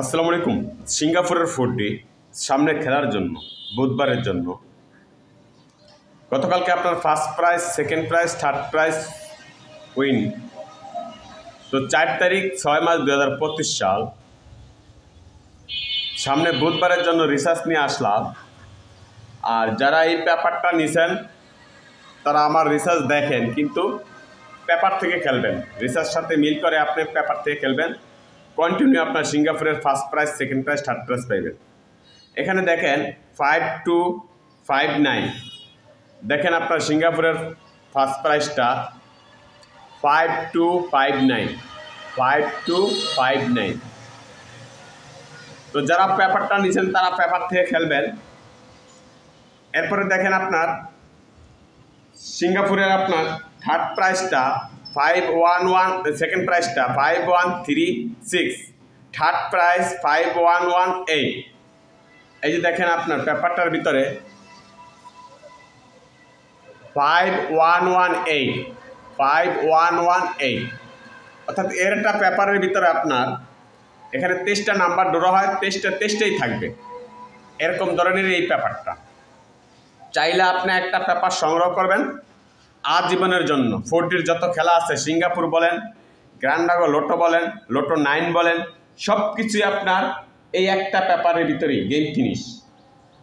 আসসালামু আলাইকুম। সিঙ্গাপুরের 4D সামনে খেলার জন্য বুধবারের জন্য গতকালকে আপনার first prize, second prize, third prize win. তো 4 তারিখ 6 মার্চ 2025 সাল সামনে বুধবারের জন্য রিসার্চ নিয়ে আসলাম। আর যারা এই পেপারটা নিছেন তারা আমার রিসার্চ দেখেন, কিন্তু পেপার থেকে খেলবেন, রিসার্চ সাথে মিল করে আপনি পেপার থেকে খেলবেন। কন্টিনিউ আপনার সিঙ্গাপুরের first prize, second prize, third prize পাইবেন। এখানে দেখেন 5259, দেখেন আপনার সিঙ্গাপুরের ফার্স্ট প্রাইজটা 5259। তো যারা পেপারটা নিছেন তারা পেপার থেকে খেলবেন। এরপরে দেখেন আপনার সিঙ্গাপুরের আপনার থার্ড প্রাইজটা 511, সেকেন্ড প্রাইজটা 5136, থার্ড প্রাইজ 5118। এই যে দেখেন আপনার পেপারটার ভিতরে 5118, অর্থাৎ এর একটা পেপারের ভিতরে আপনার এখানে 23টা নাম্বার ধরা হয়, 23টাই থাকবে। এরকম ধরনের এই পেপারটা চাইলে আপনি একটা পেপার সংগ্রহ করবেন আজীবনের জন্য। 4Dর যত খেলা আছে, সিঙ্গাপুর বলেন, গ্র্যান্ড ডাগো লোটো বলেন, লোটো 9 বলেন, সব কিছুই আপনার এই একটা পেপারের ভিতরেই গেম ফিনিশ।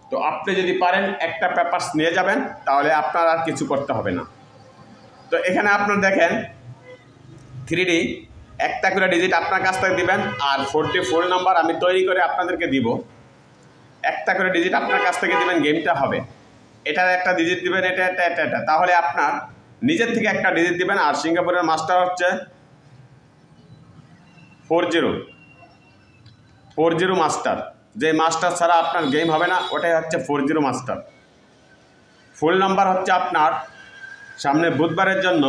তো আপনি যদি পারেন একটা পেপার নিয়ে যাবেন, তাহলে আপনার আর কিছু করতে হবে না। তো এখানে আপনার দেখেন 3D একটা করে ডিজিট আপনার কাছ থেকে দিবেন, আর 4D ফুল নাম্বার আমি তৈরি করে আপনাদেরকে দিব। একটা করে ডিজিট আপনার কাছ থেকে দিবেন, গেমটা হবে। এটার একটা ডিজিট দিবেন, এটা, তাহলে আপনার নিজের থেকে একটা ডিজিট দিবেন। আর সিঙ্গাপুরের মাস্টার হচ্ছে 40 মাস্টার। যে মাস্টার ছাড়া আপনার গেম হবে না, ওটাই হচ্ছে 40 মাস্টার। ফুল নাম্বার হচ্ছে আপনার সামনে বুধবারের জন্য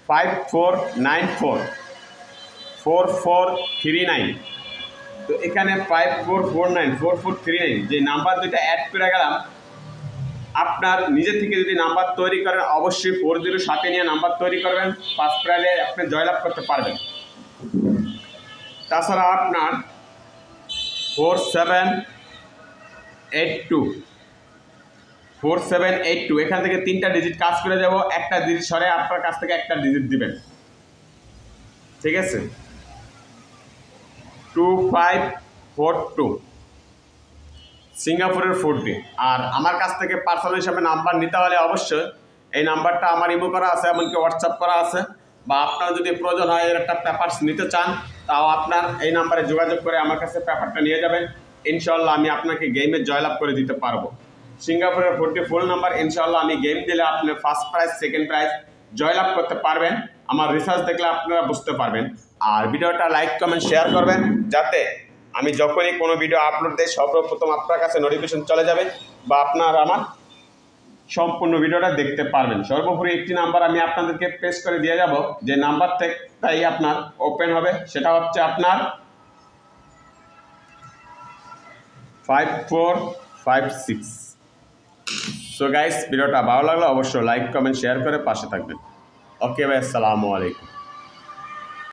54944439। তো এখানে 54494439 যে নাম্বার দুইটা অ্যাড করে গেলাম। আপনার নিজে থেকে যদি নাম্বার তৈরি করেন, অবশ্যই 40 সাথে নিয়ে নাম্বার তৈরি করবেন, ফার্স্ট প্রাইজে আপনি জয়লাভ করতে পারবেন। তাছাড়া আপনার 4782 এখান থেকে 3টা ডিজিট কাজ করে যাব। একটা ডিজিট সরে আপনার কাছ থেকে একটা ডিজিট দিবেন, ঠিক আছে? 2542 সিঙ্গাপুরের 4D। আর আমার কাছ থেকে পার্সোনাল হিসাবে নাম্বার নিতে হলে অবশ্যই এই নাম্বারটা আমার ইমো করা আছে, এমনকি হোয়াটসঅ্যাপ করা আছে। বা আপনার যদি প্রয়োজন হয় এর একটা পেপারস নিতে চান, তাও আপনার এই নাম্বারে যোগাযোগ করে আমার কাছে পেপারটা নিয়ে যাবেন। ইনশাল্লাহ আমি আপনাকে গেমে জয়লাভ করে দিতে পারবো। সিঙ্গাপুরের 4D ফুল নাম্বার, ইনশাল্লাহ আমি গেম দিলে আপনি ফার্স্ট প্রাইজ, সেকেন্ড প্রাইজ জয়লাভ করতে পারবেন। আমার রিসার্চ দেখলে আপনারা বুঝতে পারবেন। আর ভিডিওটা লাইক, কমেন্ট, শেয়ার করবেন, যাতে আমি যখনই কোনো ভিডিও আপলোড দিই সর্বপ্রথম আপনার কাছে নোটিফিকেশন চলে যাবে, বা আপনারা আমার সম্পূর্ণ ভিডিওটা দেখতে পারবেন। সর্বোপরি একটি নাম্বার আমি আপনাদেরকে প্রেস করে দিয়ে যাব, যে নাম্বার থেকেই আপনার ওপেন হবে, সেটা হচ্ছে আপনার 5456। সো গাইস, ভিডিওটা ভালো লাগলে অবশ্যই লাইক, কমেন্ট, শেয়ার করে পাশে থাকবেন। ওকে ভাই, আসসালামু আলাইকুম।